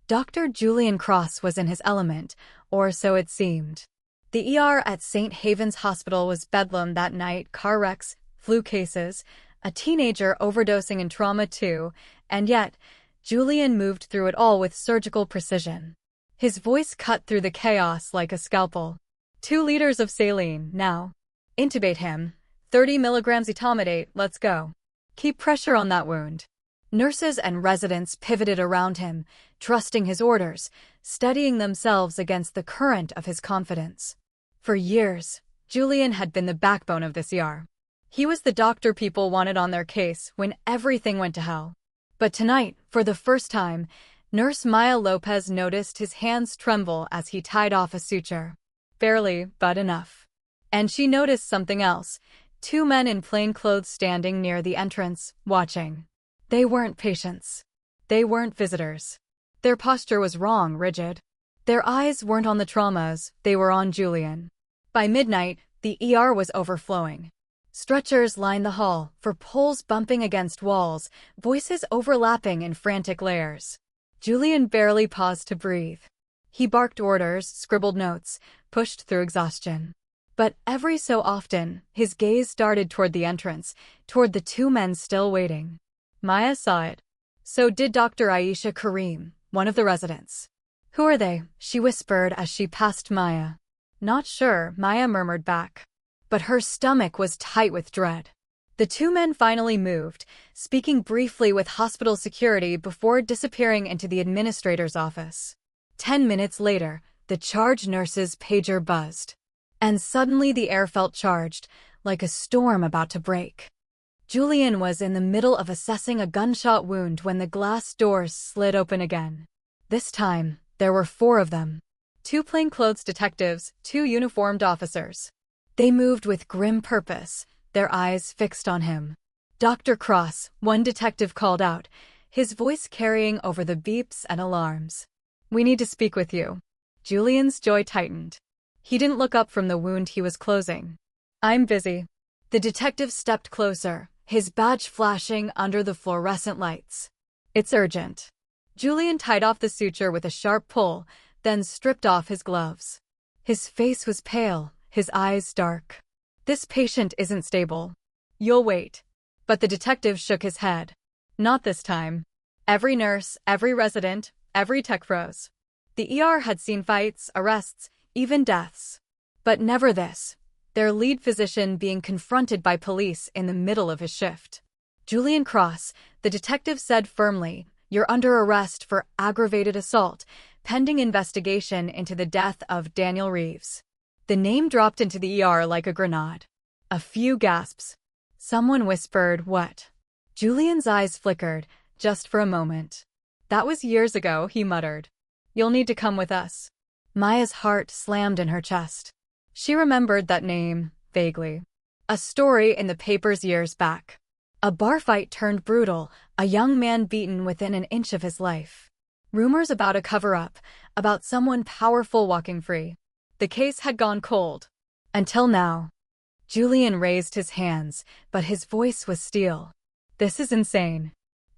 Dr. Julian Cross was in his element, or so it seemed. The ER at St. Havens Hospital was bedlam that night: car wrecks, flu cases, a teenager overdosing in trauma too, and yet, Julian moved through it all with surgical precision. His voice cut through the chaos like a scalpel. 2 liters of saline, now. Intubate him. 30 milligrams etomidate, let's go. Keep pressure on that wound. Nurses and residents pivoted around him, trusting his orders, steadying themselves against the current of his confidence. For years, Julian had been the backbone of this ER. He was the doctor people wanted on their case when everything went to hell. But tonight, for the first time, Nurse Maya Lopez noticed his hands tremble as he tied off a suture. Barely, but enough. And she noticed something else: 2 men in plain clothes standing near the entrance, watching. They weren't patients. They weren't visitors. Their posture was wrong, rigid. Their eyes weren't on the traumas, they were on Julian. By midnight, the ER was overflowing. Stretchers lined the hall, for poles bumping against walls, voices overlapping in frantic layers. Julian barely paused to breathe. He barked orders, scribbled notes, pushed through exhaustion. But every so often, his gaze darted toward the entrance, toward the 2 men still waiting. Maya saw it. So did Dr. Aisha Karim, one of the residents. "Who are they?" she whispered as she passed Maya. "Not sure," Maya murmured back. But her stomach was tight with dread. The 2 men finally moved, speaking briefly with hospital security before disappearing into the administrator's office. 10 minutes later, the charge nurse's pager buzzed. And suddenly the air felt charged, like a storm about to break. Julian was in the middle of assessing a gunshot wound when the glass doors slid open again. This time, there were 4 of them. 2 plainclothes detectives, 2 uniformed officers. They moved with grim purpose, their eyes fixed on him. "Dr. Cross," one detective called out, his voice carrying over the beeps and alarms. "We need to speak with you." Julian's jaw tightened. He didn't look up from the wound he was closing. "I'm busy." The detective stepped closer, his badge flashing under the fluorescent lights. "It's urgent." Julian tied off the suture with a sharp pull, then stripped off his gloves. His face was pale, his eyes dark. "This patient isn't stable. You'll wait." But the detective shook his head. "Not this time." Every nurse, every resident, every tech froze. The ER had seen fights, arrests, even deaths. But never this: their lead physician being confronted by police in the middle of his shift. "Julian Cross," the detective said firmly, "you're under arrest for aggravated assault, pending investigation into the death of Daniel Reeves." The name dropped into the ER like a grenade. A few gasps. Someone whispered, "What?" Julian's eyes flickered, just for a moment. "That was years ago," he muttered. "You'll need to come with us." Maya's heart slammed in her chest. She remembered that name, vaguely. A story in the papers years back. A bar fight turned brutal, a young man beaten within an inch of his life. Rumors about a cover-up, about someone powerful walking free. The case had gone cold. Until now. Julian raised his hands, but his voice was steel. "This is insane.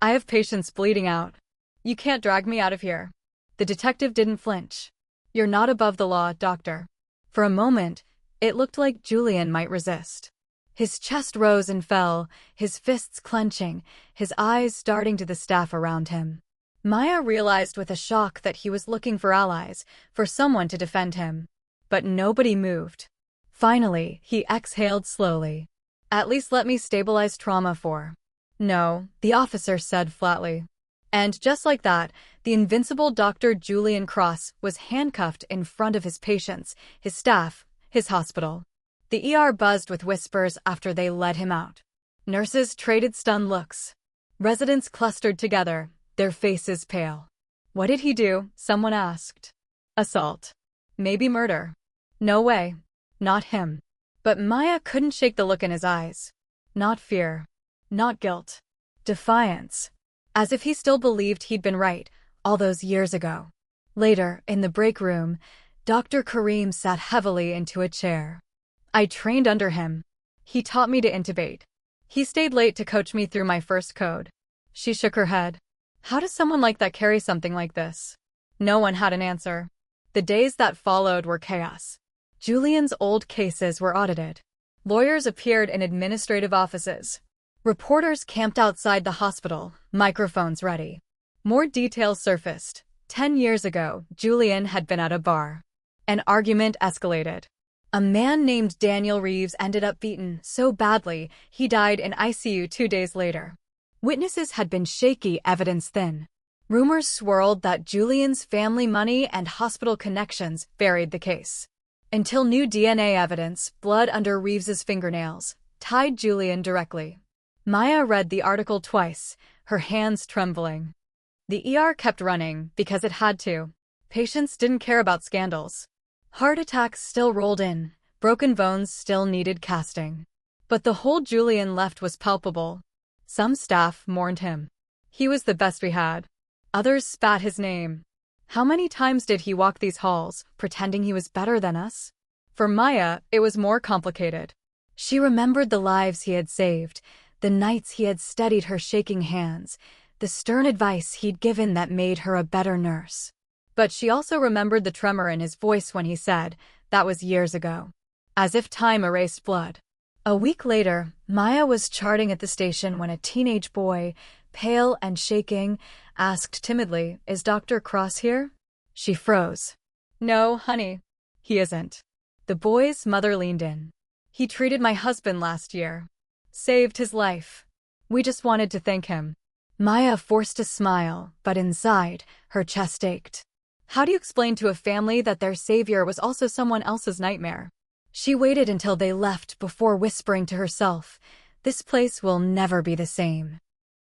I have patients bleeding out. You can't drag me out of here." The detective didn't flinch. "You're not above the law, doctor." For a moment, it looked like Julian might resist. His chest rose and fell, his fists clenching, his eyes darting to the staff around him. Maya realized with a shock that he was looking for allies, for someone to defend him. But nobody moved. Finally, he exhaled slowly. "At least let me stabilize trauma for." "No," the officer said flatly. And just like that, the invincible Dr. Julian Cross was handcuffed in front of his patients, his staff, his hospital. The ER buzzed with whispers after they let him out. Nurses traded stunned looks. Residents clustered together, their faces pale. "What did he do?" someone asked. "Assault. Maybe murder." "No way. Not him." But Maya couldn't shake the look in his eyes. Not fear. Not guilt. Defiance. As if he still believed he'd been right, all those years ago. Later, in the break room, Dr. Karim sat heavily into a chair. "I trained under him. He taught me to intubate. He stayed late to coach me through my first code." She shook her head. "How does someone like that carry something like this?" No one had an answer. The days that followed were chaos. Julian's old cases were audited. Lawyers appeared in administrative offices. Reporters camped outside the hospital, microphones ready. More details surfaced. 10 years ago, Julian had been at a bar. An argument escalated. A man named Daniel Reeves ended up beaten so badly he died in ICU 2 days later. Witnesses had been shaky, evidence thin. Rumors swirled that Julian's family money and hospital connections buried the case. Until new DNA evidence, blood under Reeves's fingernails, tied Julian directly. Maya read the article twice, her hands trembling. The ER kept running because it had to. Patients didn't care about scandals. Heart attacks still rolled in, broken bones still needed casting. But the hole Julian left was palpable. Some staff mourned him. He was the best we had. Others spat his name. How many times did he walk these halls, pretending he was better than us? For Maya, it was more complicated. She remembered the lives he had saved, the nights he had steadied her shaking hands, the stern advice he'd given that made her a better nurse. But she also remembered the tremor in his voice when he said, "That was years ago." As if time erased blood. A week later, Maya was charting at the station when a teenage boy, pale and shaking, asked timidly, "Is Dr. Cross here?" She froze. "No, honey. He isn't." The boy's mother leaned in. "He treated my husband last year. Saved his life. We just wanted to thank him." Maya forced a smile, but inside, her chest ached. How do you explain to a family that their savior was also someone else's nightmare? She waited until they left before whispering to herself, "This place will never be the same."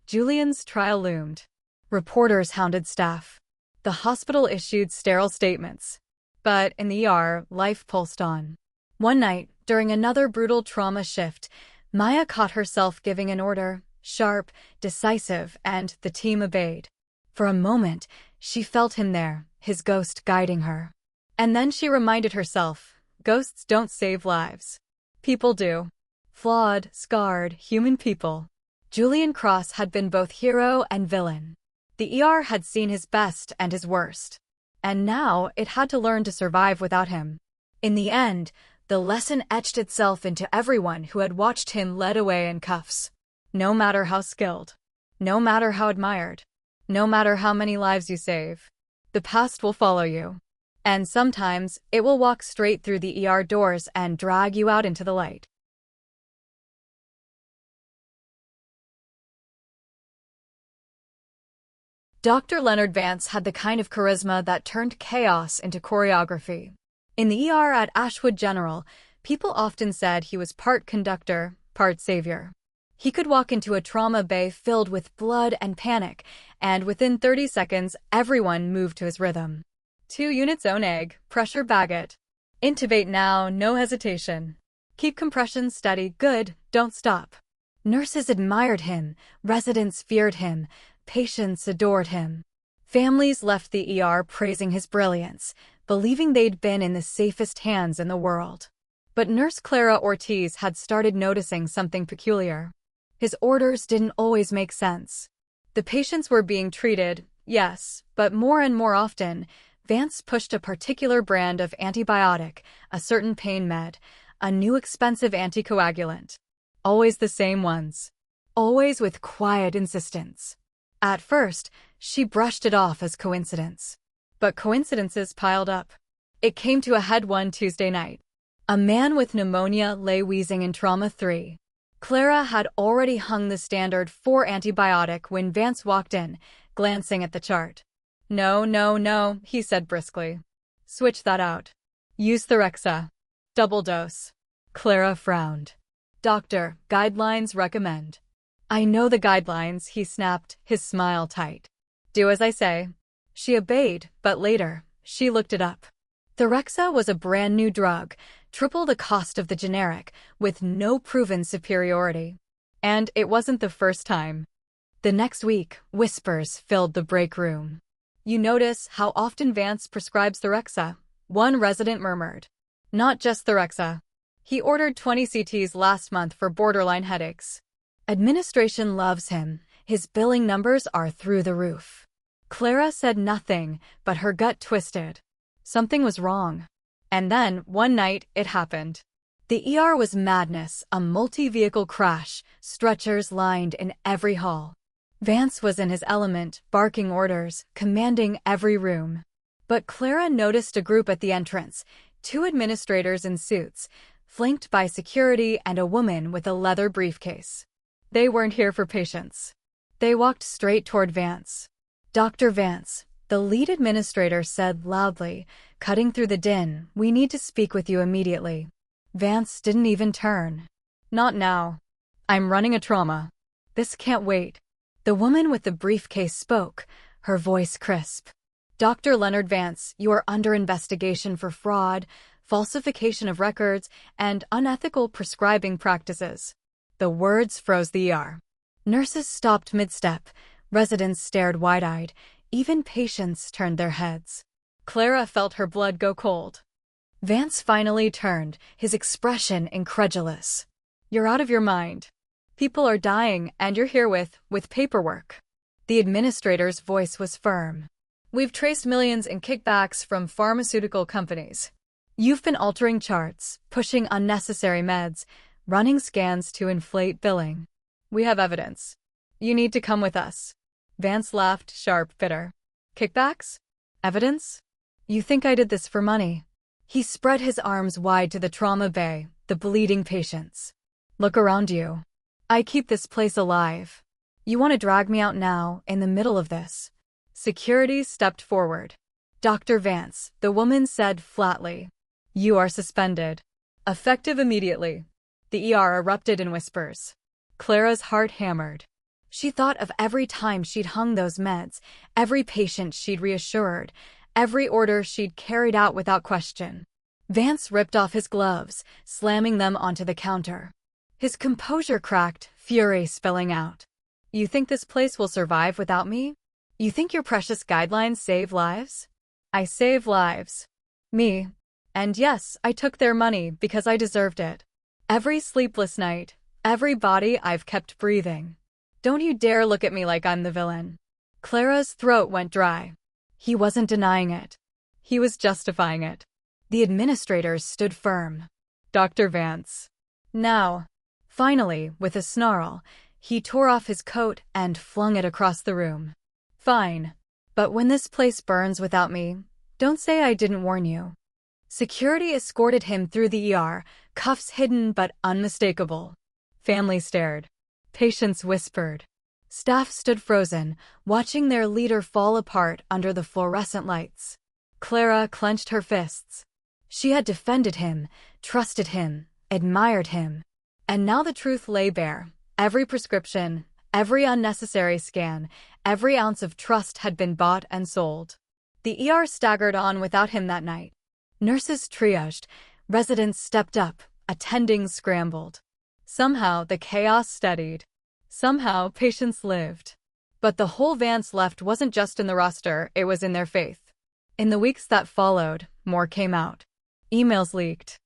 Julian's trial loomed. Reporters hounded staff. The hospital issued sterile statements. But in the ER, life pulsed on. One night, during another brutal trauma shift, Maya caught herself giving an order, sharp, decisive, and the team obeyed. For a moment, she felt him there, his ghost guiding her. And then she reminded herself, ghosts don't save lives. People do. Flawed, scarred, human people. Julian Cross had been both hero and villain. The ER had seen his best and his worst. And now it had to learn to survive without him. In the end, the lesson etched itself into everyone who had watched him led away in cuffs. No matter how skilled, no matter how admired, no matter how many lives you save, the past will follow you. And sometimes it will walk straight through the ER doors and drag you out into the light. Dr. Leonard Vance had the kind of charisma that turned chaos into choreography. In the ER at Ashwood General, people often said he was part conductor, part savior. He could walk into a trauma bay filled with blood and panic, and within 30 seconds, everyone moved to his rhythm. 2 units own egg, pressure bag it. Intubate now, no hesitation. Keep compression steady, good, don't stop. Nurses admired him, residents feared him, patients adored him. Families left the ER praising his brilliance, believing they'd been in the safest hands in the world. But Nurse Clara Ortiz had started noticing something peculiar. His orders didn't always make sense. The patients were being treated, yes, but more and more often, Vance pushed a particular brand of antibiotic, a certain pain med, a new expensive anticoagulant. Always the same ones. Always with quiet insistence. At first, she brushed it off as coincidence. But coincidences piled up. It came to a head one Tuesday night. A man with pneumonia lay wheezing in Trauma 3. Clara had already hung the standard 4 antibiotic when Vance walked in, glancing at the chart. "No, no, no," he said briskly. "Switch that out. Use Therexa. Double dose." Clara frowned. "Doctor, guidelines recommend." "I know the guidelines," he snapped, his smile tight. "Do as I say." She obeyed, but later, she looked it up. Therexa was a brand new drug, triple the cost of the generic, with no proven superiority. And it wasn't the first time. The next week, whispers filled the break room. "You notice how often Vance prescribes Therexa?" one resident murmured. "Not just Therexa. He ordered 20 CTs last month for borderline headaches. Administration loves him. His billing numbers are through the roof." Clara said nothing, but her gut twisted. Something was wrong. And then, one night, it happened. The ER was madness, a multi-vehicle crash, stretchers lined in every hall. Vance was in his element, barking orders, commanding every room. But Clara noticed a group at the entrance, 2 administrators in suits, flanked by security and a woman with a leather briefcase. They weren't here for patients. They walked straight toward Vance. "Dr. Vance," the lead administrator said loudly, cutting through the din, "we need to speak with you immediately." Vance didn't even turn. "Not now. I'm running a trauma. This can't wait." The woman with the briefcase spoke, her voice crisp. "Dr. Leonard Vance, you are under investigation for fraud, falsification of records, and unethical prescribing practices." The words froze the ER. Nurses stopped mid-step. Residents stared wide-eyed. Even patients turned their heads. Clara felt her blood go cold. Vance finally turned, his expression incredulous. "You're out of your mind. People are dying, and you're here with paperwork." The administrator's voice was firm. "We've traced millions in kickbacks from pharmaceutical companies. You've been altering charts, pushing unnecessary meds, running scans to inflate billing. We have evidence. You need to come with us." Vance laughed, sharp, bitter. "Kickbacks? Evidence? You think I did this for money?" He spread his arms wide to the trauma bay, the bleeding patients. "Look around you. I keep this place alive. You want to drag me out now, in the middle of this?" Security stepped forward. "Dr. Vance," the woman said flatly, "you are suspended. Effective immediately." The ER erupted in whispers. Clara's heart hammered. She thought of every time she'd hung those meds, every patient she'd reassured, every order she'd carried out without question. Vance ripped off his gloves, slamming them onto the counter. His composure cracked, fury spilling out. "You think this place will survive without me? You think your precious guidelines save lives? I save lives. Me. And yes, I took their money because I deserved it. Every sleepless night, every body I've kept breathing. Don't you dare look at me like I'm the villain." Clara's throat went dry. He wasn't denying it. He was justifying it. The administrators stood firm. "Dr. Vance." "Now." Finally, with a snarl, he tore off his coat and flung it across the room. "Fine. But when this place burns without me, don't say I didn't warn you." Security escorted him through the ER, cuffs hidden but unmistakable. Families stared. Patients whispered. Staff stood frozen, watching their leader fall apart under the fluorescent lights. Clara clenched her fists. She had defended him, trusted him, admired him. And now the truth lay bare. Every prescription, every unnecessary scan, every ounce of trust had been bought and sold. The ER staggered on without him that night. Nurses triaged, residents stepped up, attendings scrambled. Somehow the chaos steadied. Somehow patients lived. But the hole Vance left wasn't just in the roster, it was in their faith. In the weeks that followed, more came out. Emails leaked.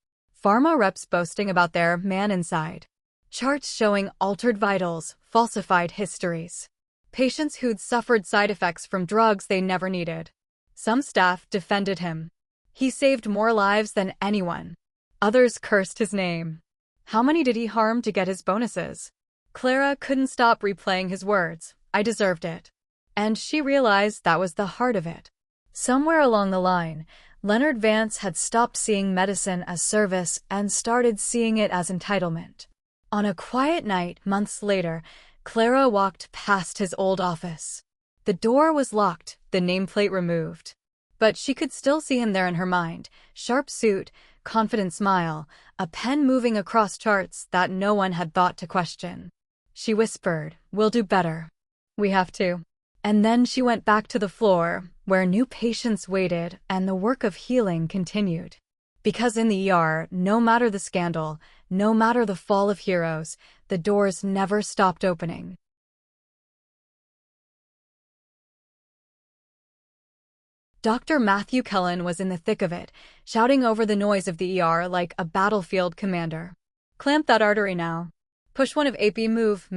Pharma reps boasting about their man inside. Charts showing altered vitals, falsified histories. Patients who'd suffered side effects from drugs they never needed. Some staff defended him. He saved more lives than anyone. Others cursed his name. How many did he harm to get his bonuses? Clara couldn't stop replaying his words. "I deserved it." And she realized that was the heart of it. Somewhere along the line, Leonard Vance had stopped seeing medicine as service and started seeing it as entitlement. On a quiet night, months later, Clara walked past his old office. The door was locked, the nameplate removed. But she could still see him there in her mind, sharp suit, confident smile, a pen moving across charts that no one had thought to question. She whispered, "We'll do better. We have to." And then she went back to the floor, where new patients waited and the work of healing continued. Because in the ER, no matter the scandal, no matter the fall of heroes, the doors never stopped opening. Dr. Matthew Cullen was in the thick of it, shouting over the noise of the ER like a battlefield commander. "Clamp that artery now. Push one of AP, move.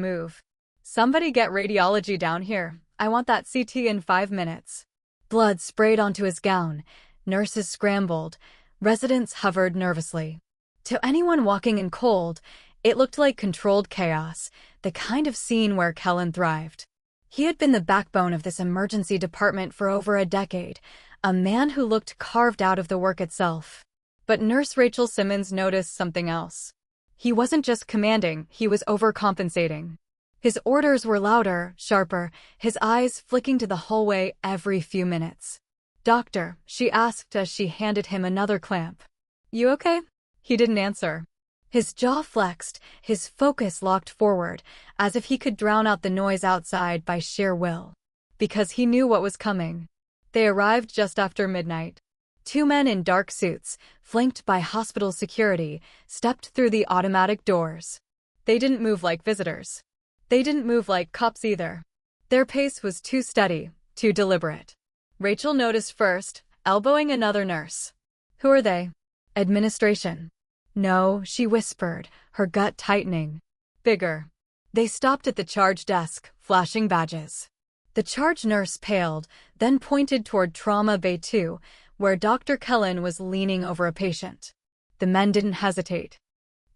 Somebody get radiology down here. I want that CT in 5 minutes. Blood sprayed onto his gown. Nurses scrambled. Residents hovered nervously. To anyone walking in cold, it looked like controlled chaos, the kind of scene where Kellen thrived. He had been the backbone of this emergency department for over a decade, a man who looked carved out of the work itself. But Nurse Rachel Simmons noticed something else. He wasn't just commanding, he was overcompensating. His orders were louder, sharper, his eyes flicking to the hallway every few minutes. "Doctor," she asked as she handed him another clamp. "You okay?" He didn't answer. His jaw flexed, his focus locked forward, as if he could drown out the noise outside by sheer will. Because he knew what was coming. They arrived just after midnight. 2 men in dark suits, flanked by hospital security, stepped through the automatic doors. They didn't move like visitors. They didn't move like cops either. Their pace was too steady, too deliberate. Rachel noticed first, elbowing another nurse. "Who are they?" "Administration." "No," she whispered, her gut tightening. "Bigger." They stopped at the charge desk, flashing badges. The charge nurse paled, then pointed toward Trauma Bay 2, where Dr. Kellen was leaning over a patient. The men didn't hesitate.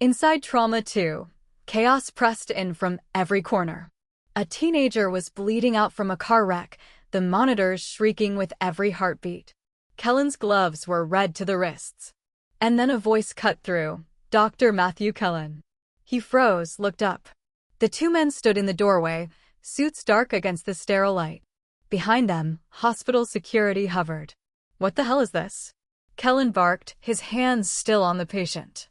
Inside Trauma 2, chaos pressed in from every corner. A teenager was bleeding out from a car wreck, the monitors shrieking with every heartbeat. Kellen's gloves were red to the wrists. And then a voice cut through. "Dr. Matthew Kellen." He froze, looked up. The 2 men stood in the doorway, suits dark against the sterile light. Behind them, hospital security hovered. "What the hell is this?" Kellen barked, his hands still on the patient.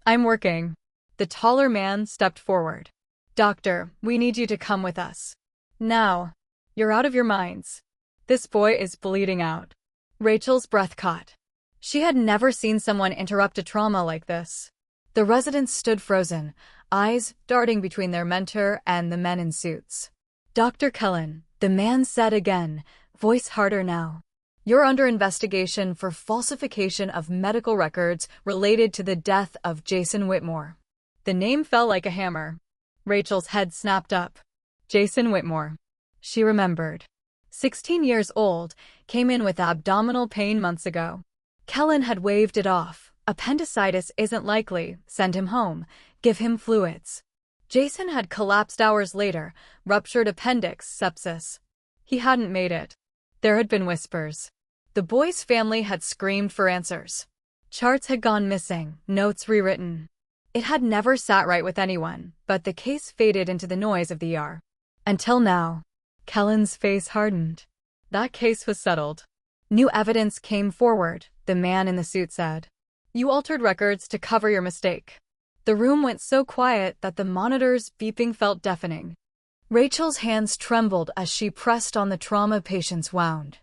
"I'm working." The taller man stepped forward. "Doctor, we need you to come with us. Now. You're out of your minds. This boy is bleeding out." Rachel's breath caught. She had never seen someone interrupt a trauma like this. The residents stood frozen, eyes darting between their mentor and the men in suits. "Dr. Kellen," the man said again, voice harder now. "You're under investigation for falsification of medical records related to the death of Jason Whitmore." The name fell like a hammer. Rachel's head snapped up. Jason Whitmore. She remembered. 16 years old, came in with abdominal pain months ago. Kellen had waved it off. Appendicitis isn't likely, send him home, give him fluids. Jason had collapsed hours later, ruptured appendix, sepsis. He hadn't made it. There had been whispers. The boy's family had screamed for answers. Charts had gone missing, notes rewritten. It had never sat right with anyone, but the case faded into the noise of the ER. Until now. Kellen's face hardened. That case was settled. New evidence came forward, the man in the suit said. "You altered records to cover your mistake." The room went so quiet that the monitor's beeping felt deafening. Rachel's hands trembled as she pressed on the trauma patient's wound.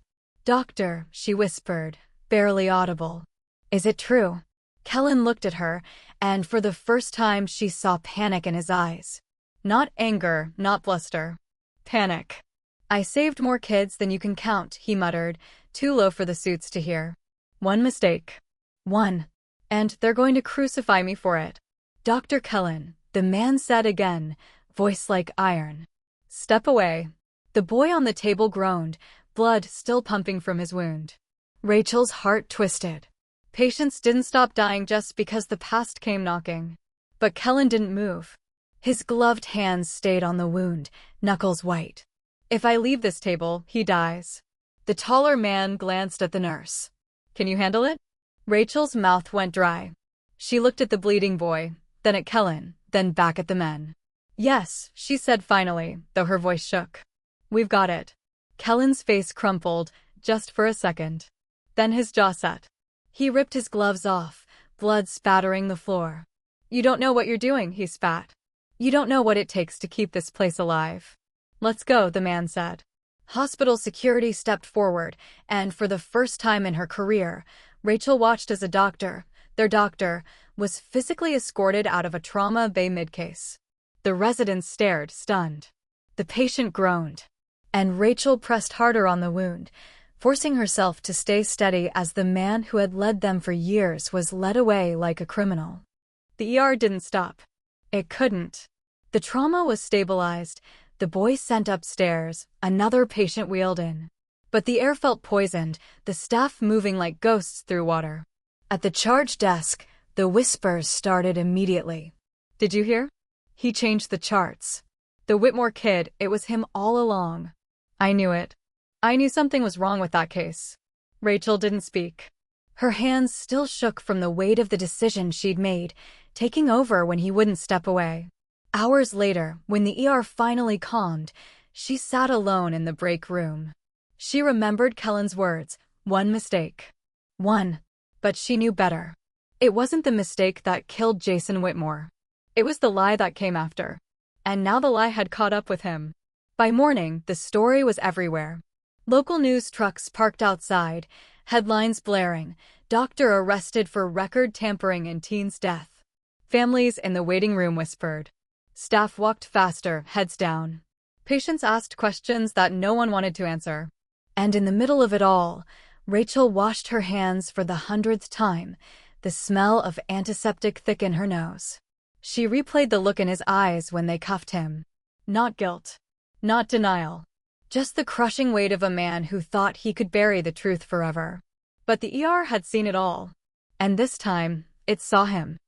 "Doctor," she whispered, barely audible. "Is it true?" Kellen looked at her, and for the first time she saw panic in his eyes. Not anger, not bluster. Panic. "I saved more kids than you can count," he muttered, too low for the suits to hear. "One mistake. One. And they're going to crucify me for it." "Dr. Kellen," the man said again, voice like iron. "Step away." The boy on the table groaned, blood still pumping from his wound. Rachel's heart twisted. Patients didn't stop dying just because the past came knocking. But Kellen didn't move. His gloved hands stayed on the wound, knuckles white. "If I leave this table, he dies." The taller man glanced at the nurse. "Can you handle it?" Rachel's mouth went dry. She looked at the bleeding boy, then at Kellen, then back at the men. "Yes," she said finally, though her voice shook. "We've got it." Kellen's face crumpled, just for a second. Then his jaw set. He ripped his gloves off, blood spattering the floor. "You don't know what you're doing," he spat. "You don't know what it takes to keep this place alive." "Let's go," the man said. Hospital security stepped forward, and for the first time in her career, Rachel watched as a doctor, their doctor, was physically escorted out of a trauma bay mid-case. The residents stared, stunned. The patient groaned. And Rachel pressed harder on the wound, forcing herself to stay steady as the man who had led them for years was led away like a criminal. The ER didn't stop. It couldn't. The trauma was stabilized, The boys sent upstairs, another patient wheeled in. But the air felt poisoned, the staff moving like ghosts through water. At the charge desk, the whispers started immediately. Did you hear? He changed the charts. The Whitmore kid, it was him all along. I knew it. I knew something was wrong with that case. Rachel didn't speak. Her hands still shook from the weight of the decision she'd made, taking over when he wouldn't step away. Hours later, when the ER finally calmed, she sat alone in the break room. She remembered Kellen's words, one mistake. One. But she knew better. It wasn't the mistake that killed Jason Whitmore. It was the lie that came after. And now the lie had caught up with him. By morning, the story was everywhere. Local news trucks parked outside, headlines blaring, doctor arrested for record tampering in teen's death. Families in the waiting room whispered. Staff walked faster, heads down. Patients asked questions that no one wanted to answer. And in the middle of it all, Rachel washed her hands for the 100th time, the smell of antiseptic thick in her nose. She replayed the look in his eyes when they cuffed him. Not guilt. Not denial. Just the crushing weight of a man who thought he could bury the truth forever. But the ER had seen it all. And this time, it saw him.